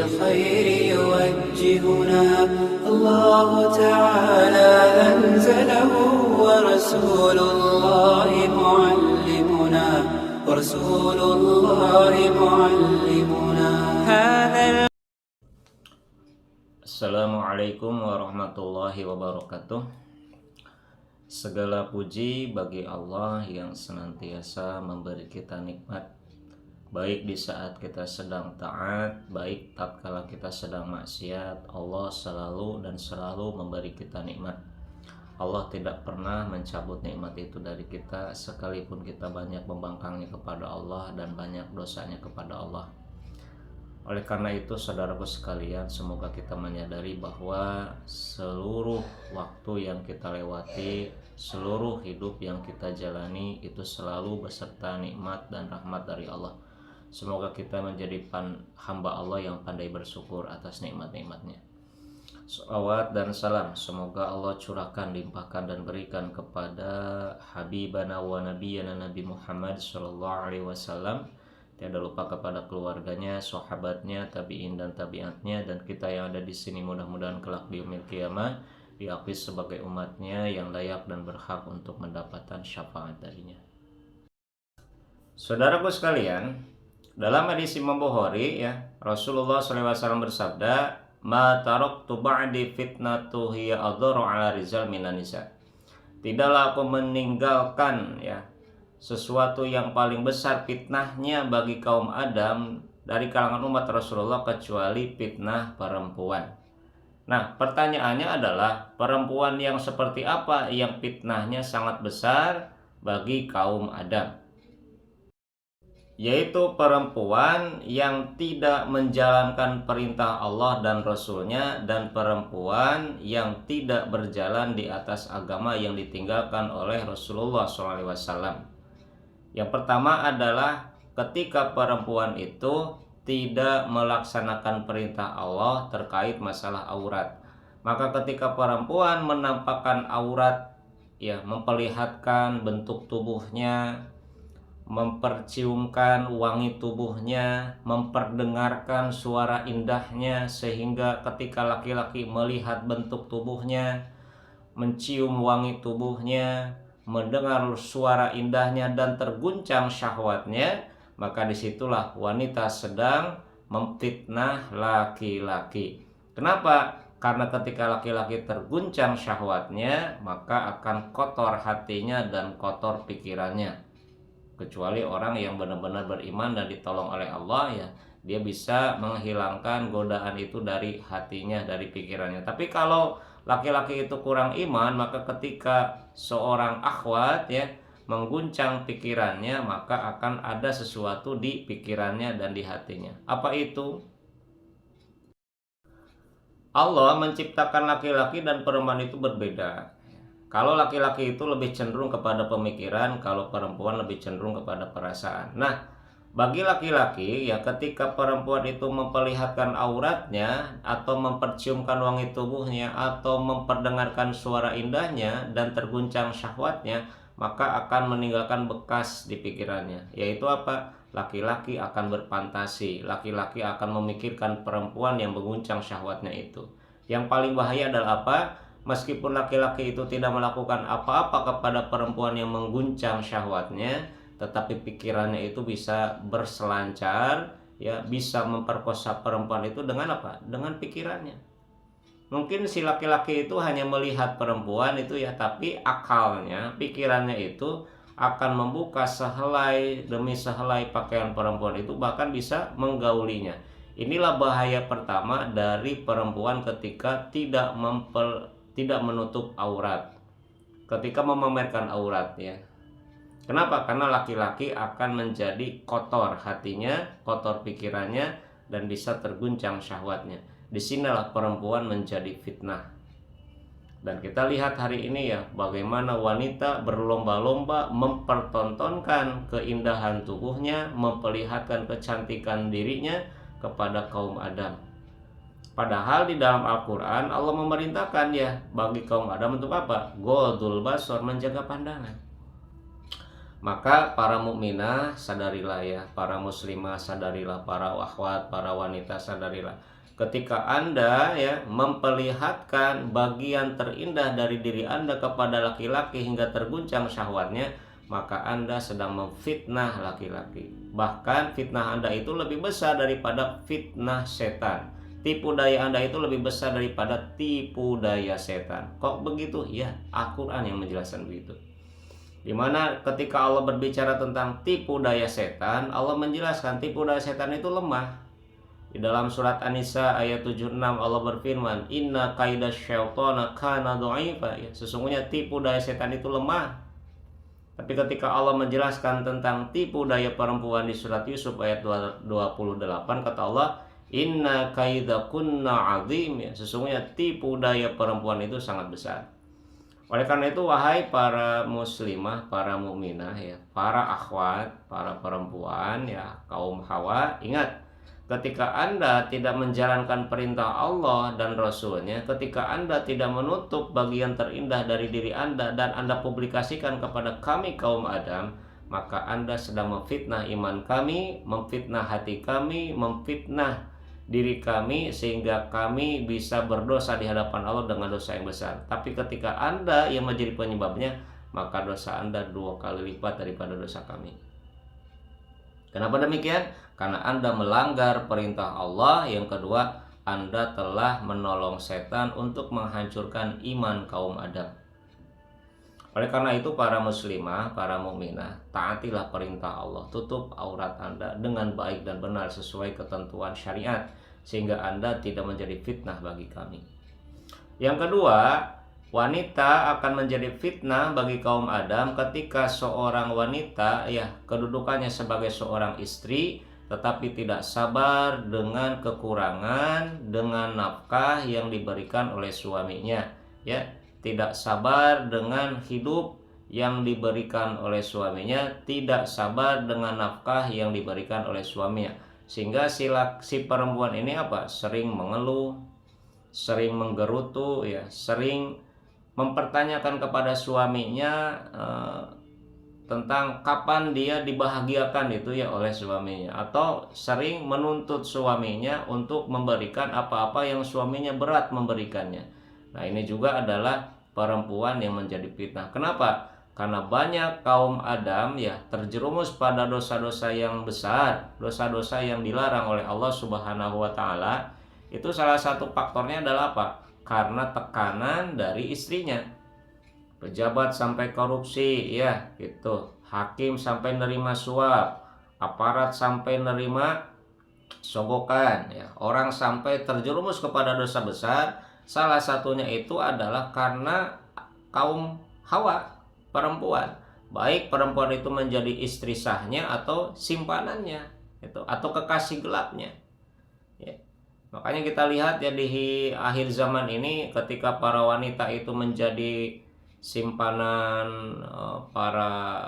للخير يوجهنا الله تعالى أنزله ورسول الله معلمنا هذا. Assalamualaikum warahmatullahi wabarakatuh. Segala puji bagi Allah yang senantiasa memberi kita nikmat, baik di saat kita sedang taat, baik tatkala kita sedang maksiat. Allah selalu dan selalu memberi kita nikmat. Allah tidak pernah mencabut nikmat itu dari kita, sekalipun kita banyak membangkangnya kepada Allah dan banyak dosanya kepada Allah. Oleh karena itu, saudaraku sekalian, semoga kita menyadari bahwa seluruh waktu yang kita lewati, seluruh hidup yang kita jalani itu selalu beserta nikmat dan rahmat dari Allah. Semoga kita menjadi hamba Allah yang pandai bersyukur atas nikmat-nikmatnya. Shalawat dan salam semoga Allah curahkan, limpahkan dan berikan kepada Habibana wa Nabiyana Nabi Muhammad sallallahu alaihi wasallam. Tiada lupa kepada keluarganya, sahabatnya, tabi'in dan tabi'atnya, dan kita yang ada di sini mudah-mudahan kelak di yaumil qiyamah diakui sebagai umatnya yang layak dan berhak untuk mendapatkan syafaat darinya. Saudaraku sekalian, dalam hadis Imam Bukhari ya, Rasulullah SAW bersabda, "Ma taraktu ba'di fitnatu hiya adharu 'ala rijal minan nisa." Tidaklah aku meninggalkan ya sesuatu yang paling besar fitnahnya bagi kaum Adam dari kalangan umat Rasulullah kecuali fitnah perempuan. Nah, pertanyaannya adalah perempuan yang seperti apa yang fitnahnya sangat besar bagi kaum Adam? Yaitu perempuan yang tidak menjalankan perintah Allah dan Rasulnya, dan perempuan yang tidak berjalan di atas agama yang ditinggalkan oleh Rasulullah SAW. Yang pertama adalah ketika perempuan itu tidak melaksanakan perintah Allah terkait masalah aurat. Maka ketika perempuan menampakkan aurat, ya, memperlihatkan bentuk tubuhnya, memperciumkan wangi tubuhnya, memperdengarkan suara indahnya, sehingga ketika laki-laki melihat bentuk tubuhnya, mencium wangi tubuhnya, mendengar suara indahnya dan terguncang syahwatnya, maka disitulah wanita sedang memfitnah laki-laki. Kenapa? Karena ketika laki-laki terguncang syahwatnya, maka akan kotor hatinya dan kotor pikirannya. Kecuali orang yang benar-benar beriman dan ditolong oleh Allah, ya, dia bisa menghilangkan godaan itu dari hatinya, dari pikirannya. Tapi kalau laki-laki itu kurang iman, maka ketika seorang akhwat ya mengguncang pikirannya, maka akan ada sesuatu di pikirannya dan di hatinya. Apa itu? Allah menciptakan laki-laki dan perempuan itu berbeda. Kalau laki-laki itu lebih cenderung kepada pemikiran, kalau perempuan lebih cenderung kepada perasaan. Nah, bagi laki-laki ya, ketika perempuan itu memperlihatkan auratnya atau memperciumkan wangi tubuhnya atau memperdengarkan suara indahnya dan terguncang syahwatnya, maka akan meninggalkan bekas di pikirannya. Yaitu apa? Laki-laki akan berfantasi, laki-laki akan memikirkan perempuan yang mengguncang syahwatnya itu. Yang paling bahaya adalah apa? Meskipun laki-laki itu tidak melakukan apa-apa kepada perempuan yang mengguncang syahwatnya, tetapi pikirannya itu bisa berselancar, ya, bisa memperkosa perempuan itu dengan apa? Dengan pikirannya. Mungkin si laki-laki itu hanya melihat perempuan itu ya, tapi akalnya, pikirannya itu akan membuka sehelai demi sehelai pakaian perempuan itu, bahkan bisa menggaulinya. Inilah bahaya pertama dari perempuan ketika tidak menutup aurat, ketika memamerkan aurat ya. Kenapa? Karena laki-laki akan menjadi kotor hatinya, kotor pikirannya, dan bisa terguncang syahwatnya. Disinilah perempuan menjadi fitnah. Dan kita lihat hari ini ya, bagaimana wanita berlomba-lomba mempertontonkan keindahan tubuhnya, memperlihatkan kecantikan dirinya kepada kaum Adam. Padahal di dalam Al-Quran Allah memerintahkan ya bagi kaum Adam untuk apa? Ghodul basar, menjaga pandangan. Maka para mukminah sadarilah ya, para muslimah sadarilah, para akhwat, para wanita sadarilah. Ketika Anda ya memperlihatkan bagian terindah dari diri Anda kepada laki-laki hingga terguncang syahwatnya, maka Anda sedang memfitnah laki-laki. Bahkan fitnah Anda itu lebih besar daripada fitnah setan. Tipu daya Anda itu lebih besar daripada tipu daya setan. Kok begitu? Ya, Al-Quran yang menjelaskan begitu. Dimana ketika Allah berbicara tentang tipu daya setan, Allah menjelaskan tipu daya setan itu lemah. Di dalam surat An-Nisa ayat 76 Allah berfirman, "Inna kaidasyaitana kana dha'ifa." Ya, sesungguhnya tipu daya setan itu lemah. Tapi ketika Allah menjelaskan tentang tipu daya perempuan di surat Yusuf ayat 28, kata Allah, "Inna kaidakunna 'adzim." Ya, sesungguhnya tipu daya perempuan itu sangat besar. Oleh karena itu, wahai para muslimah, para mukminah ya, para akhwat, para perempuan ya, kaum hawa, ingat, ketika Anda tidak menjalankan perintah Allah dan Rasulnya, ketika Anda tidak menutup bagian terindah dari diri Anda dan Anda publikasikan kepada kami kaum Adam, maka Anda sedang memfitnah iman kami, memfitnah hati kami, memfitnah diri kami, sehingga kami bisa berdosa di hadapan Allah dengan dosa yang besar. Tapi ketika Anda yang menjadi penyebabnya, maka dosa Anda 2 kali lipat daripada dosa kami. Kenapa demikian? Karena Anda melanggar perintah Allah. Yang kedua, Anda telah menolong setan untuk menghancurkan iman kaum Adam. Oleh karena itu, para muslimah, para mukminah, taatilah perintah Allah. Tutup aurat Anda dengan baik dan benar sesuai ketentuan syariat, sehingga Anda tidak menjadi fitnah bagi kami. Yang kedua, wanita akan menjadi fitnah bagi kaum Adam ketika seorang wanita ya kedudukannya sebagai seorang istri, tetapi tidak sabar dengan kekurangan dengan nafkah yang diberikan oleh suaminya, ya. Tidak sabar dengan hidup yang diberikan oleh suaminya, tidak sabar dengan nafkah yang diberikan oleh suaminya, sehingga si perempuan ini apa? Sering mengeluh, sering menggerutu, ya, sering mempertanyakan kepada suaminya tentang kapan dia dibahagiakan itu ya oleh suaminya, atau sering menuntut suaminya untuk memberikan apa-apa yang suaminya berat memberikannya. Nah, ini juga adalah perempuan yang menjadi fitnah. Kenapa? Karena banyak kaum Adam ya terjerumus pada dosa-dosa yang besar, dosa-dosa yang dilarang oleh Allah Subhanahu wa taala. Itu salah satu faktornya adalah apa? Karena tekanan dari istrinya. Pejabat sampai korupsi ya, gitu. Hakim sampai nerima suap, aparat sampai nerima sogokan ya. Orang sampai terjerumus kepada dosa besar. Salah satunya itu adalah karena kaum Hawa, perempuan. Baik perempuan itu menjadi istri sahnya atau simpanannya, itu atau kekasih gelapnya. Ya. Makanya kita lihat ya di akhir zaman ini, ketika para wanita itu menjadi simpanan para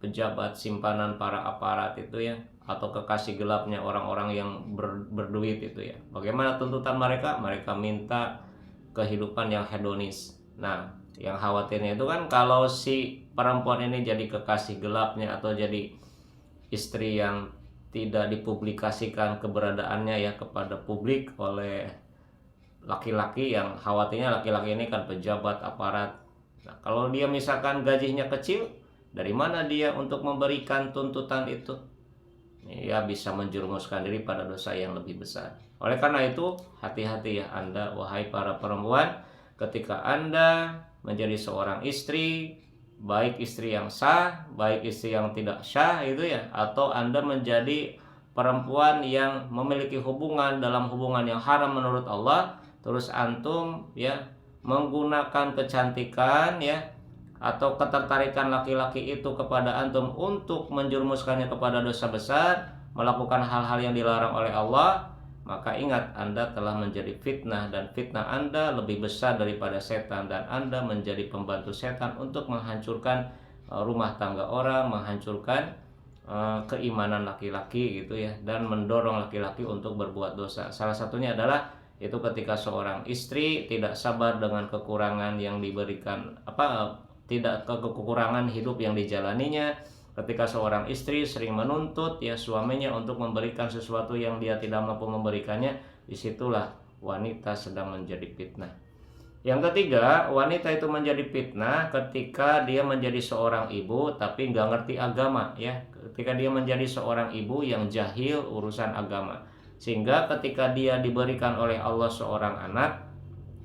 pejabat, simpanan para aparat itu ya, atau kekasih gelapnya orang-orang yang berduit itu ya. Bagaimana tuntutan mereka? Mereka minta kehidupan yang hedonis. Nah, yang khawatirnya itu kan kalau si perempuan ini jadi kekasih gelapnya atau jadi istri yang tidak dipublikasikan keberadaannya ya kepada publik oleh laki-laki, yang khawatirnya laki-laki ini kan pejabat aparat. Nah, kalau dia misalkan gajinya kecil, dari mana dia untuk memberikan tuntutan itu? Ya, bisa menjerumuskan diri pada dosa yang lebih besar. Oleh karena itu, hati-hati ya Anda, wahai para perempuan, ketika Anda menjadi seorang istri, baik istri yang sah, baik istri yang tidak sah itu ya, atau Anda menjadi perempuan yang memiliki hubungan dalam hubungan yang haram menurut Allah, terus antum ya menggunakan kecantikan ya atau ketertarikan laki-laki itu kepada antum untuk menjerumuskannya kepada dosa besar, melakukan hal-hal yang dilarang oleh Allah, maka ingat Anda telah menjadi fitnah, dan fitnah Anda lebih besar daripada setan, dan Anda menjadi pembantu setan untuk menghancurkan rumah tangga orang, menghancurkan keimanan laki-laki gitu ya, dan mendorong laki-laki untuk berbuat dosa. Salah satunya adalah itu ketika seorang istri tidak sabar dengan kekurangan yang diberikan tidak kekurangan hidup yang dijalaninya, Ketika seorang istri sering menuntut ya suaminya untuk memberikan sesuatu yang dia tidak mampu memberikannya, disitulah wanita sedang menjadi fitnah. Yang ketiga, wanita itu menjadi fitnah ketika dia menjadi seorang ibu tapi nggak ngerti agama ya. Ketika dia menjadi seorang ibu yang jahil urusan agama, sehingga ketika dia diberikan oleh Allah seorang anak,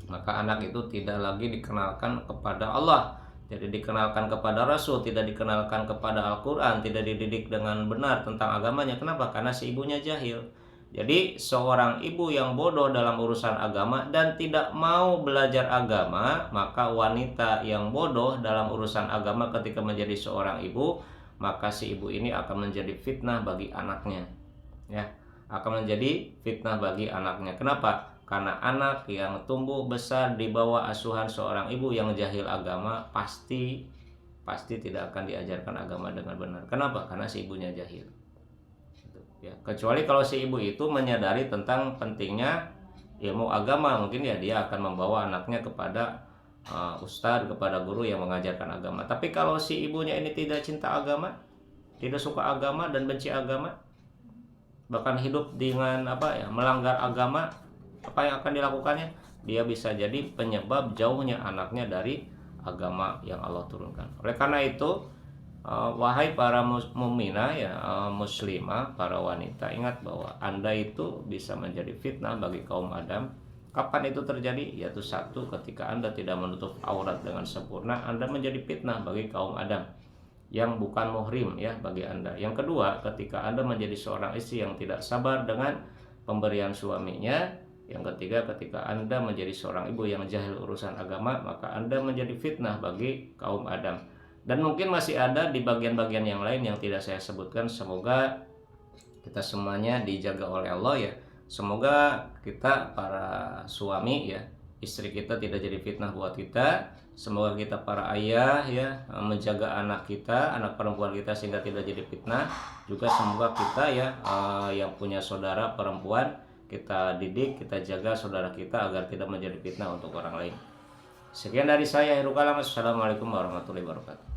maka anak itu tidak lagi dikenalkan kepada Allah, tidak dikenalkan kepada Rasul, tidak dikenalkan kepada Al-Quran, tidak dididik dengan benar tentang agamanya. Kenapa? Karena si ibunya jahil. Jadi seorang ibu yang bodoh dalam urusan agama dan tidak mau belajar agama, maka wanita yang bodoh dalam urusan agama ketika menjadi seorang ibu, maka si ibu ini akan menjadi fitnah bagi anaknya. Ya, akan menjadi fitnah bagi anaknya. Kenapa? Karena anak yang tumbuh besar di bawah asuhan seorang ibu yang jahil agama pasti tidak akan diajarkan agama dengan benar. Kenapa? Karena si ibunya jahil. Ya, kecuali kalau si ibu itu menyadari tentang pentingnya ilmu agama, mungkin ya dia akan membawa anaknya kepada ustadz, kepada guru yang mengajarkan agama. Tapi kalau si ibunya ini tidak cinta agama, tidak suka agama dan benci agama, bahkan hidup dengan melanggar agama, apa yang akan dilakukannya? Dia bisa jadi penyebab jauhnya anaknya dari agama yang Allah turunkan. Oleh karena itu, wahai para mukminah ya, muslimah, para wanita, ingat bahwa Anda itu bisa menjadi fitnah bagi kaum Adam. Kapan itu terjadi? Yaitu satu, ketika Anda tidak menutup aurat dengan sempurna, Anda menjadi fitnah bagi kaum Adam yang bukan muhrim ya bagi Anda. Yang kedua, ketika Anda menjadi seorang istri yang tidak sabar dengan pemberian suaminya. Yang ketiga, ketika Anda menjadi seorang ibu yang jahil urusan agama, maka Anda menjadi fitnah bagi kaum Adam. Dan mungkin masih ada di bagian-bagian yang lain yang tidak saya sebutkan. Semoga kita semuanya dijaga oleh Allah ya. Semoga kita para suami ya, istri kita tidak jadi fitnah buat kita. Semoga kita para ayah ya, menjaga anak kita, anak perempuan kita sehingga tidak jadi fitnah. Juga semoga kita ya, yang punya saudara perempuan, kita didik, kita jaga saudara kita agar tidak menjadi fitnah untuk orang lain. Sekian dari saya, Heru Kalam. Assalamualaikum warahmatullahi wabarakatuh.